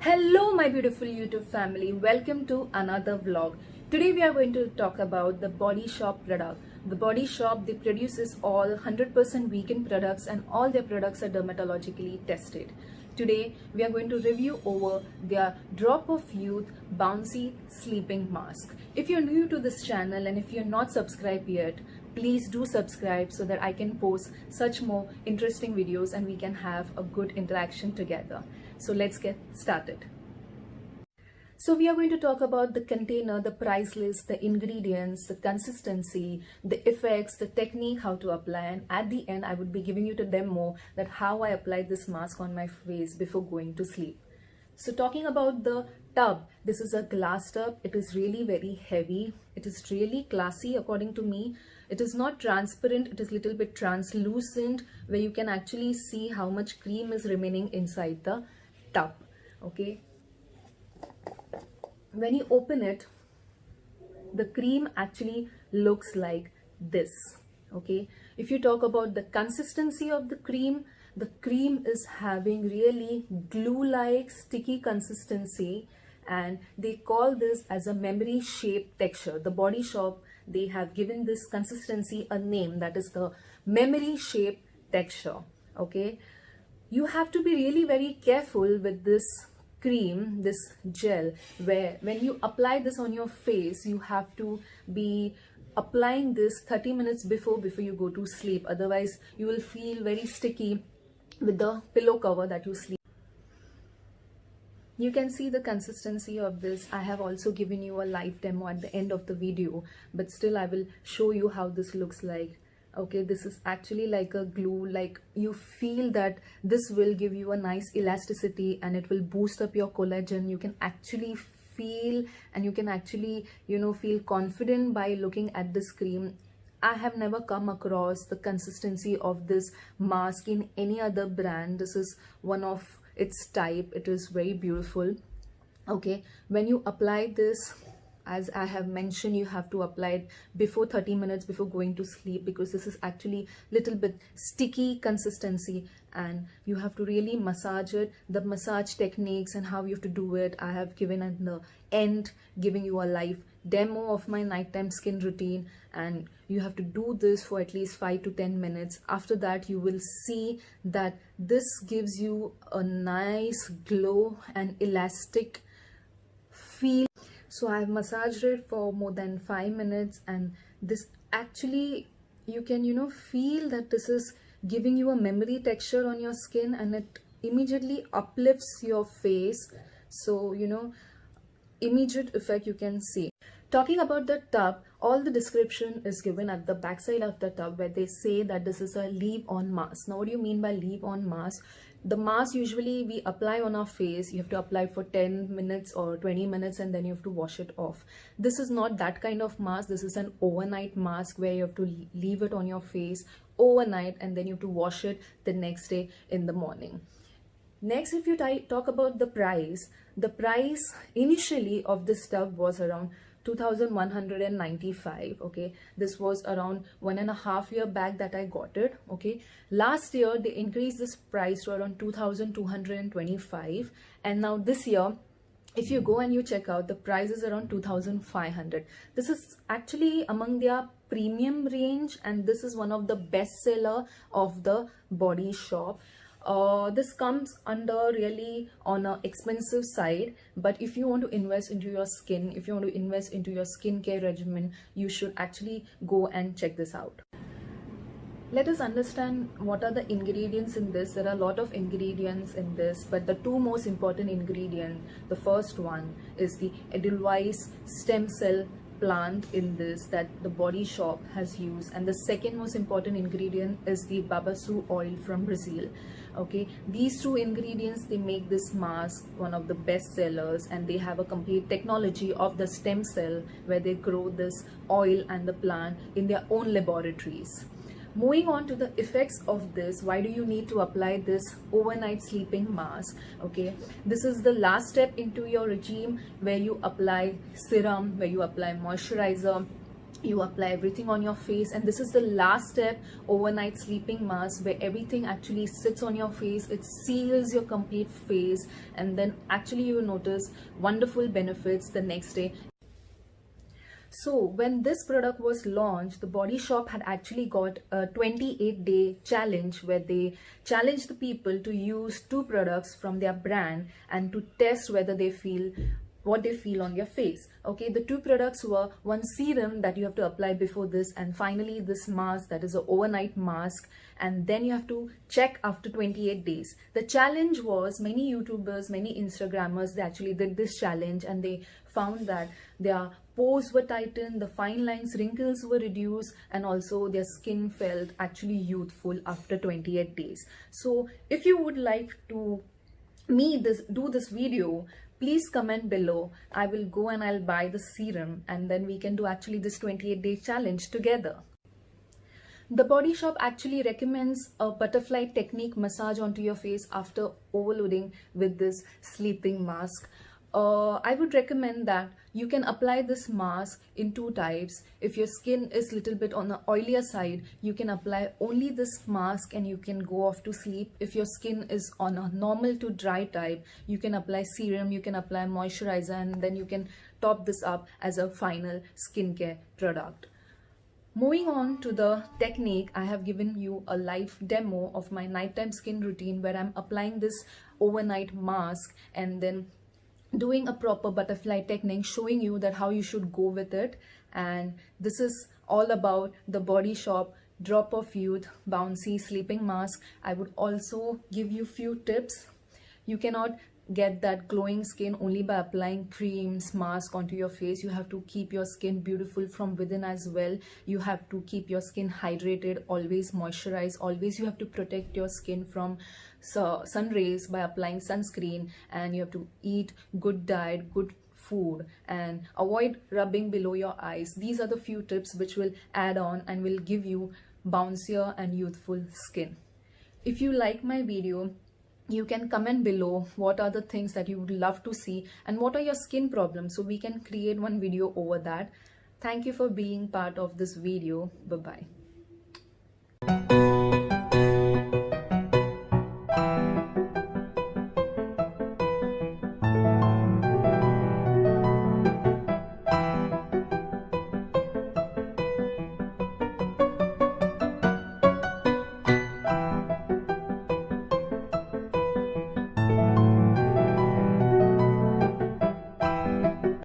Hello my beautiful YouTube family, welcome to another vlog. Today we are going to talk about the Body Shop product. The Body Shop, they produces all 100% vegan products and all their products are dermatologically tested. Today we are going to review over their Drop of Youth Bouncy Sleeping Mask. If you're new to this channel and if you're not subscribed yet, please do subscribe so that I can post such more interesting videos and we can have a good interaction together. So let's get started. So we are going to talk about the container, the price list, the ingredients, the consistency, the effects, the technique, how to apply, and at the end I would be giving you the demo that how I applied this mask on my face before going to sleep. So talking about the tub, this is a glass tub. It is really very heavy. It is really classy according to me. It is not transparent, it is little bit translucent where you can actually see how much cream is remaining inside the tub. Okay, when you open it, the cream actually looks like this. Okay, if you talk about the consistency of the cream is having really glue-like sticky consistency, and they call this as a memory shape texture. The Body Shop, they have given this consistency a name, that is the memory shape texture. Okay, you have to be really very careful with this cream, this gel, where when you apply this on your face, you have to be applying this 30 minutes before you go to sleep. Otherwise you will feel very sticky with the pillow cover that you sleep. You can see the consistency of this. I have also given you a live demo at the end of the video, but still I will show you how this looks like. Okay, this is actually like a glue, like you feel that this will give you a nice elasticity and it will boost up your collagen. You can actually feel and you can actually, feel confident by looking at this cream. I have never come across the consistency of this mask in any other brand. This is one of its type. It is very beautiful. Okay, when you apply this, as I have mentioned, you have to apply it before 30 minutes before going to sleep, because this is actually little bit sticky consistency and you have to really massage it. The massage techniques and how you have to do it, I have given at the end, giving you a live demo of my nighttime skin routine, and you have to do this for at least 5 to 10 minutes. After that you will see that this gives you a nice glow and elastic feel. So I have massaged it for more than 5 minutes, and this actually, you can feel that this is giving you a memory texture on your skin, and it immediately uplifts your face. So immediate effect you can see. Talking about the tub, all the description is given at the back side of the tub, where they say that this is a leave-on mask. Now what do you mean by leave-on mask? The mask usually we apply on our face. You have to apply for 10 minutes or 20 minutes and then you have to wash it off. This is not that kind of mask. This is an overnight mask where you have to leave it on your face overnight and then you have to wash it the next day in the morning. Next, if you talk about the price initially of this tub was around 2,195. okay, this was around 1.5 years back that I got it. Okay, last year they increased this price to around 2,225, and now this year if you go and you check out, the price is around 2,500. This is actually among their premium range, and this is one of the best seller of the Body Shop. This comes under really on a expensive side, but if you want to invest into your skin, if you want to invest into your skincare regimen, you should actually go and check this out. Let us understand what are the ingredients in this. There are a lot of ingredients in this, but the two most important ingredients, the first one is the Edelweiss stem cell plant in this that the Body Shop has used, and the second most important ingredient is the babaçu oil from Brazil. Okay, these two ingredients, they make this mask one of the best sellers, and they have a complete technology of the stem cell where they grow this oil and the plant in their own laboratories. Moving on to the effects of this, why do you need to apply this overnight sleeping mask? Okay, this is the last step into your regime where you apply serum, where you apply moisturizer, you apply everything on your face, and this is the last step, overnight sleeping mask, where everything actually sits on your face. It seals your complete face, and then actually you will notice wonderful benefits the next day. So when this product was launched, the Body Shop had actually got a 28-day challenge where they challenged the people to use 2 products from their brand and to test whether they feel what they feel on your face. Okay, the 2 products were one serum that you have to apply before this, and finally this mask that is an overnight mask, and then you have to check after 28 days. The challenge was, many YouTubers, many Instagrammers, they actually did this challenge, and they found that their pores were tightened, the fine lines, wrinkles were reduced, and also their skin felt actually youthful after 28 days. So if you would like to do this video, please comment below. I will go and I'll buy the serum, and then we can do actually this 28-day challenge together. The Body Shop actually recommends a butterfly technique massage onto your face after overloading with this sleeping mask. I would recommend that you can apply this mask in 2 types. If your skin is little bit on the oilier side, you can apply only this mask and you can go off to sleep. If your skin is on a normal to dry type, you can apply serum, you can apply moisturizer, and then you can top this up as a final skincare product. Moving on to the technique, I have given you a live demo of my nighttime skin routine where I'm applying this overnight mask and then doing a proper butterfly technique, showing you that how you should go with it. And this is all about the Body Shop Drop of Youth Bouncy Sleeping Mask. I would also give you few tips. You cannot get that glowing skin only by applying creams, mask onto your face. You have to keep your skin beautiful from within as well. You have to keep your skin hydrated, always moisturize, always you have to protect your skin from sun rays by applying sunscreen, and you have to eat good diet, good food, and avoid rubbing below your eyes. These are the few tips which will add on and will give you bouncier and youthful skin. If you like my video, you can comment below what are the things that you would love to see and what are your skin problems, so we can create one video over that. Thank you for being part of this video. Bye bye.